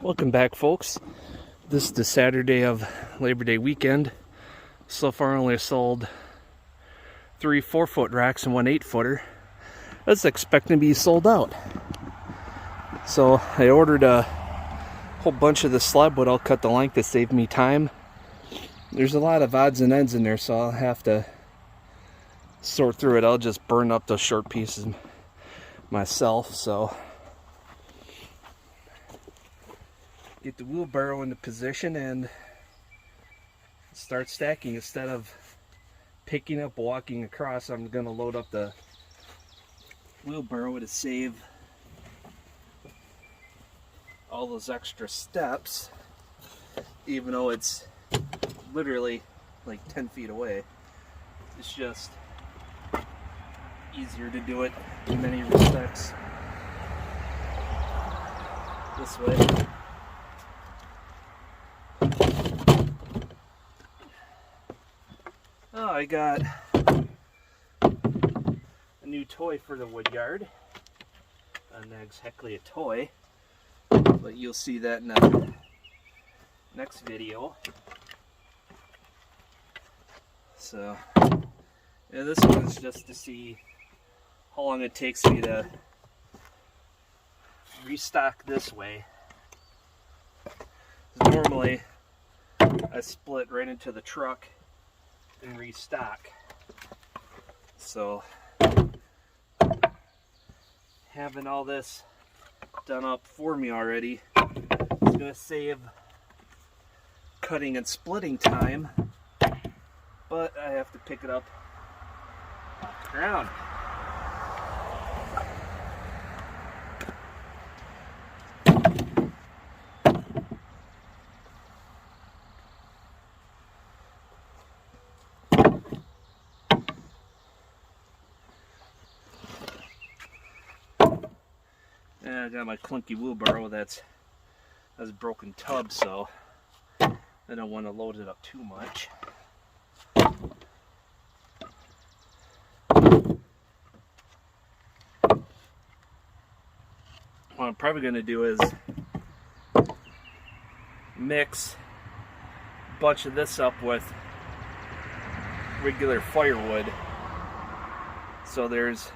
Welcome back, folks. This is the Saturday of Labor Day weekend. So far, I only sold 3 4-foot racks and 1 8-footer. I was expecting to be sold out. So I ordered a whole bunch of the slab wood. I'll cut the length to save me time. There's a lot of odds and ends in there, so I'll have to sort through it. I'll just burn up those short pieces myself. So get the wheelbarrow into position and start stacking. Instead of picking up, walking across, I'm going to load up the wheelbarrow to save all those extra steps, even though it's literally like 10 feet away. It's just easier to do it in many respects this way. Oh, I got a new toy for the woodyard. Not exactly a toy, but you'll see that in the next video. So, yeah, this one's just to see how long it takes me to restock this way. Normally, I split right into the truck and restock. So having all this done up for me already is going to save cutting and splitting time, but I have to pick it up off the ground. And I got my clunky wheelbarrow that's a broken tub, so I don't want to load it up too much. What I'm probably going to do is mix a bunch of this up with regular firewood. So there's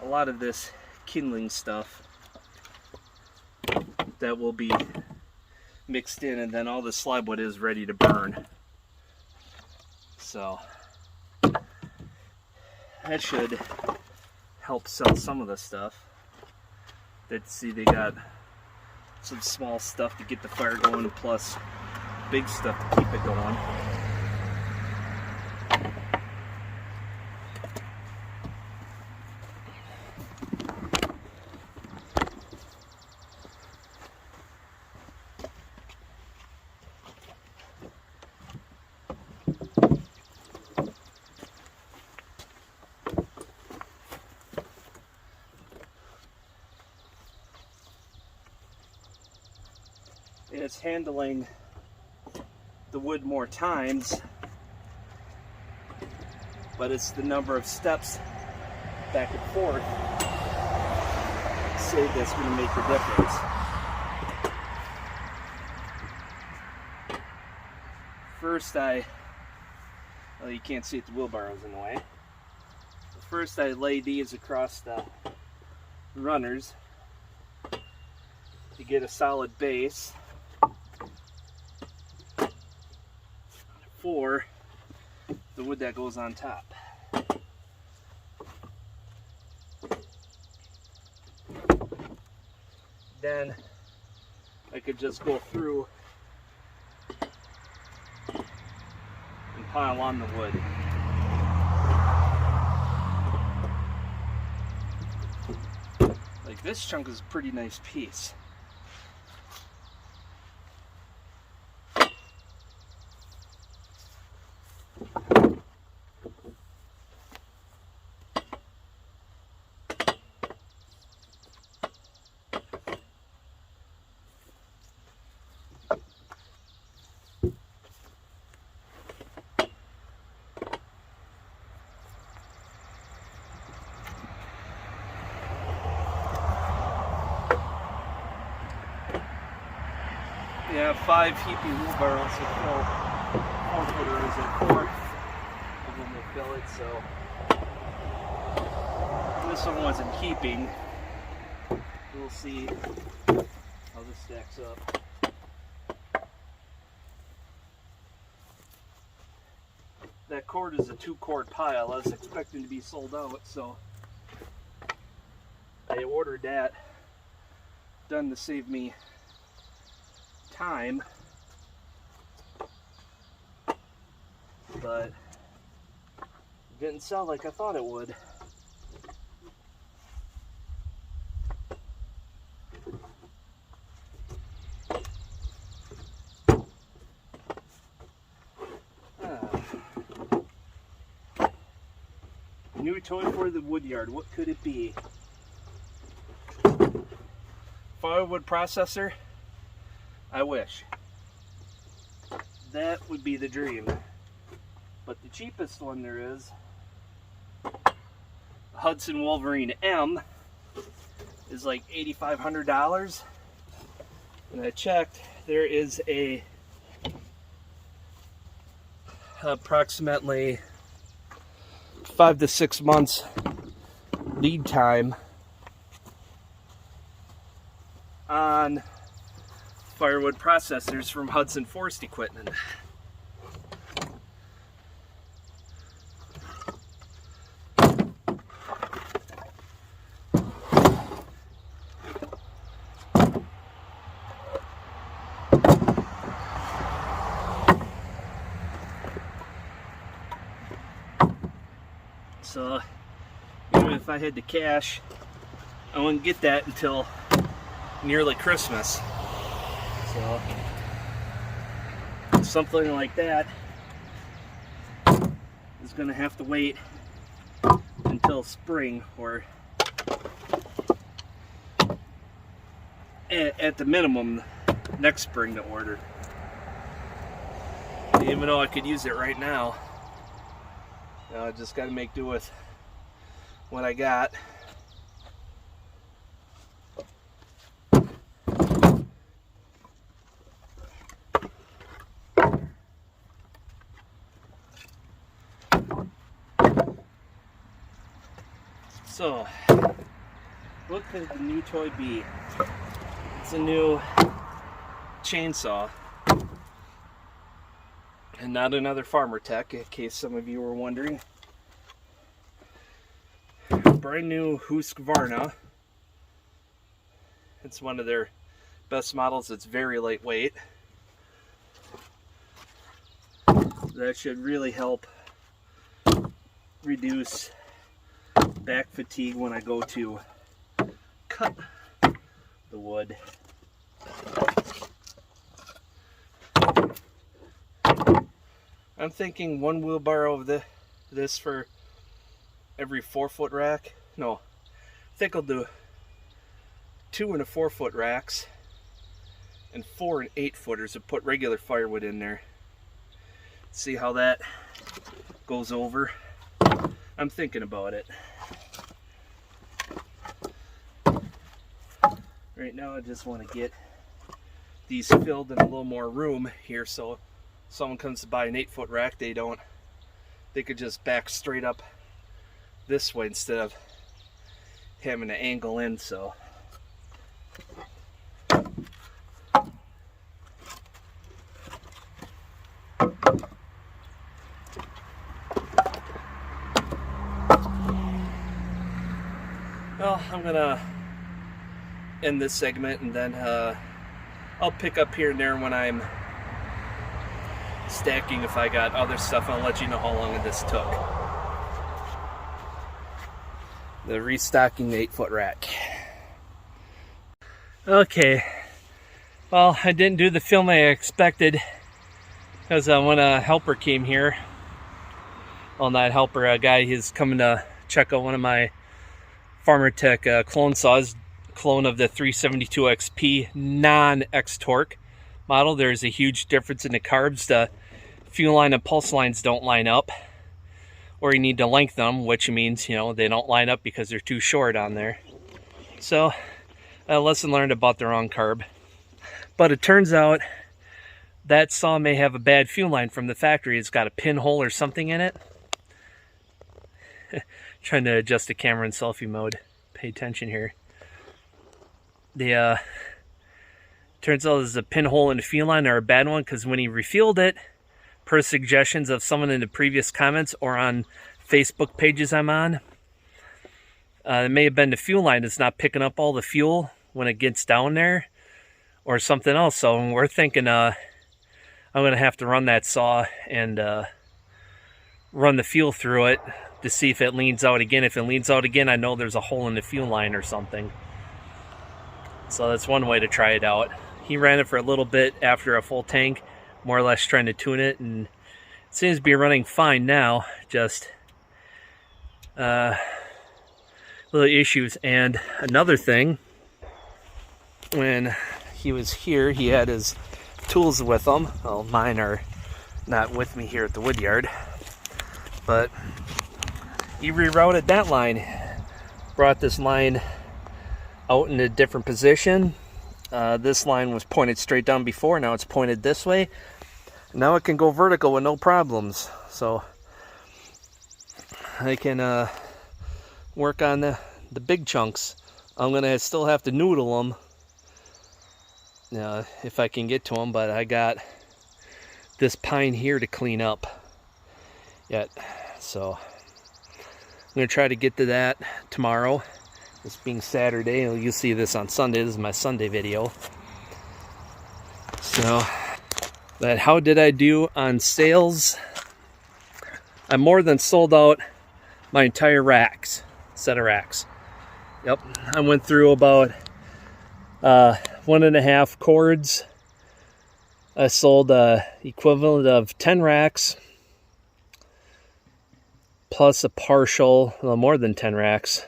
a lot of this kindling stuff that will be mixed in, and then all the slab wood is ready to burn. So that should help sell some of the stuff. See, they got some small stuff to get the fire going, plus big stuff to keep it going. It's handling the wood more times, but it's the number of steps back and forth saved that's going to make the difference. First well, you can't see it, the wheelbarrow's in the way. First I lay these across the runners to get a solid base for the wood that goes on top. Then I could just go through and pile on the wood. Like this chunk is a pretty nice piece. Yeah, 5 heapy wheelbarrows will fill 4-footers, and 4 of them will fill it, so this one wasn't heaping. We'll see how this stacks up. That cord is a 2-cord pile. I was expecting to be sold out, so I ordered that. Done to save me time, but it didn't sell like I thought it would. New toy for the woodyard. What could it be? Firewood processor? I wish. That would be the dream. But the cheapest one there is, Hudson Wolverine M, is like $8,500. And I checked, there is a approximately 5 to 6 months lead time on firewood processors from Hudson Forest Equipment. So even if I had the cash, I wouldn't get that until nearly Christmas. So something like that is going to have to wait until spring, or at the minimum next spring to order. Even though I could use it right now, I just got to make do with what I got. So, what could the new toy be? It's a new chainsaw. And not another Farmer Tech, in case some of you were wondering. Brand new Husqvarna. It's one of their best models. It's very lightweight. That should really help reduce back fatigue when I go to cut the wood. I'm thinking 1 wheelbarrow of this for every 4-foot rack. No, I think I'll do 2 4-foot racks and 4 8-footers and put regular firewood in there. See how that goes over. I'm thinking about it. Right now I just want to get these filled in a little more room here, so someone comes to buy an 8-foot rack, they could just back straight up this way instead of having to angle in. So well, I'm gonna end this segment, and then I'll pick up here and there when I'm stacking. If I got other stuff, I'll let you know how long this took. The restocking 8-foot rack. Okay, well, I didn't do the film I expected, because when a helper came here, well, not helper, a guy, he's coming to check out one of my Farmer Tech clone saws, clone of the 372 XP non-X torque model. There's a huge difference in the carbs. The fuel line and pulse lines don't line up, or you need to lengthen them, which means, you know, they don't line up because they're too short on there. So a lesson learned about the wrong carb. But it turns out that saw may have a bad fuel line from the factory. It's got a pinhole or something in it. Trying to adjust the camera in selfie mode. Pay attention here. The turns out there's a pinhole in the fuel line, or a bad one, because when he refueled it, per suggestions of someone in the previous comments or on Facebook pages I'm on, it may have been the fuel line that's not picking up all the fuel when it gets down there, or something else. So we're thinking I'm going to have to run that saw and run the fuel through it to see if it leans out again. If it leans out again, I know there's a hole in the fuel line or something. So that's one way to try it out. He ran it for a little bit after a full tank, more or less trying to tune it, and it seems to be running fine now. Just little issues. And another thing, when he was here, he had his tools with him. Well, mine are not with me here at the woodyard, but he rerouted that line, brought this line out in a different position. This line was pointed straight down before, now it's pointed this way. Now it can go vertical with no problems, so I can work on the big chunks. I'm gonna still have to noodle them if I can get to them, but I got this pine here to clean up yet, so I'm gonna try to get to that tomorrow. This being Saturday, you'll see this on Sunday. This is my Sunday video. So, but how did I do on sales? I more than sold out my entire set of racks. Yep, I went through about 1.5 cords. I sold equivalent of 10 racks plus a partial, well, more than 10 racks.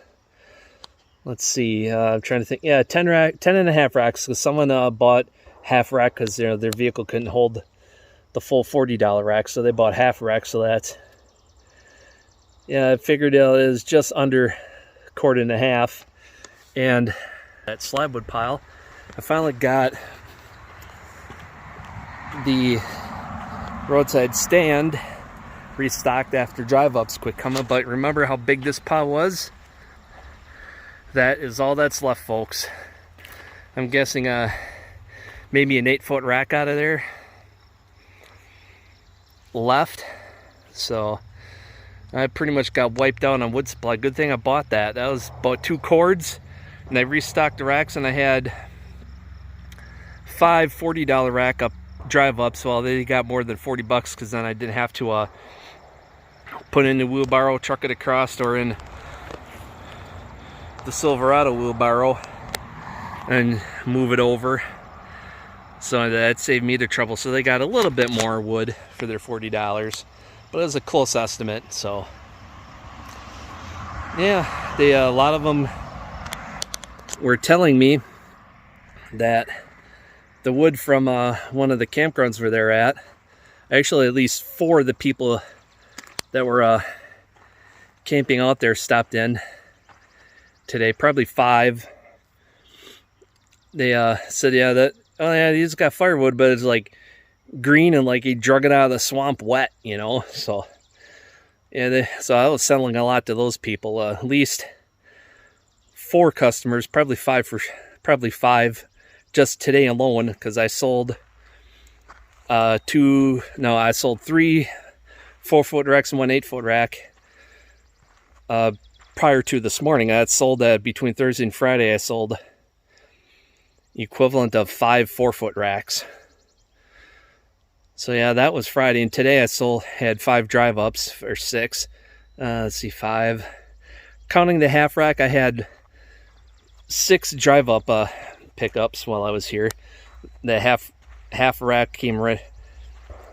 Let's see, I'm trying to think. Yeah, 10.5 racks, because someone bought half rack because their vehicle couldn't hold the full $40 rack, so they bought half rack. So that's, yeah, I figured it was just under 1.25 cord. And that slabwood pile, I finally got the roadside stand restocked after drive-ups quit coming. But remember how big this pile was? That is all that's left, folks. I'm guessing maybe an 8-foot rack out of there left. So I pretty much got wiped out on wood supply. Good thing I bought that. That was about 2 cords, and I restocked the racks, and I had 5 $40 rack up drive ups. Well, they got more than 40 bucks because then I didn't have to put in the wheelbarrow, truck it across, or in the Silverado wheelbarrow and move it over. So that saved me the trouble. So they got a little bit more wood for their $40, but it was a close estimate. So yeah, a lot of them were telling me that the wood from one of the campgrounds where they're at, actually at least 4 of the people that were camping out there stopped in today, probably 5. They said, yeah, oh yeah, he's got firewood, but it's like green and like he drug it out of the swamp wet, you know. So yeah, so I was selling a lot to those people. At least 4 customers, probably 5 just today alone, because I sold I sold 3 4-foot racks and 1 8-foot rack prior to this morning. I had sold between Thursday and Friday. I sold equivalent of 5 4-foot racks. So yeah, that was Friday, and today I had 5 drive ups, or 6. Let's see, 5. Counting the half rack, I had 6 drive up pickups while I was here. The half rack came right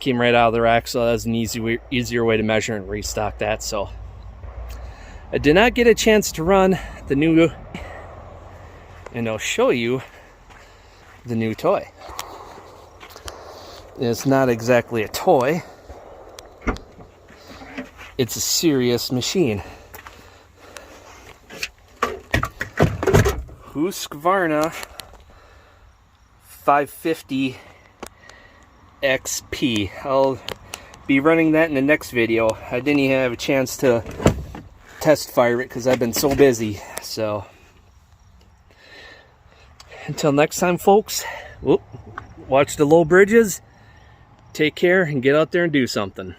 out of the rack, so that was an easier way to measure and restock that. So I did not get a chance to run the new, and I'll show you the new toy. It's not exactly a toy. It's a serious machine. Husqvarna 550 XP. I'll be running that in the next video. I didn't even have a chance to test fire it because I've been so busy. So until next time, folks, watch the low bridges, take care, and get out there and do something.